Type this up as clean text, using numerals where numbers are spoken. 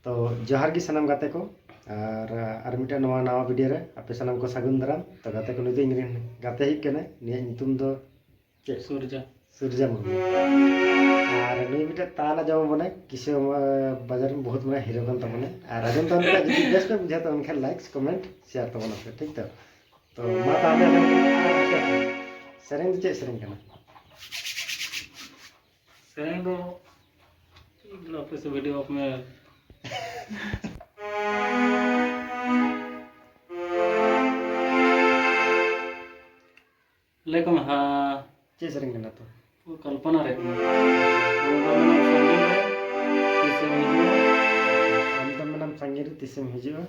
तो जोहार की सानाम गाते को और मिटा नवा वीडियो रे आपे सानाम को सागुन दाराम। तो गाते को नुदो इंग्रिन गाते ही कने निया नितुम दो सूर्या मुर्मू और नुई मिटा ताला जमा बने किसी बाजार में बहुत बड़ा हीरो बन तबने और आजम तो उनका जदी बेस्ट पे बुझा तो उनका लाइक्स कमेंट शेयर तो बना ठीक तो मा ताले सेरेंग चे सेरेंग कना सेरेंग दो आपे से वीडियो ऑफ में लेकिन हाँ चे सेरेंग कना तो वो कल्पना रे हम तो मैडम संगीत तिसम हिजुआ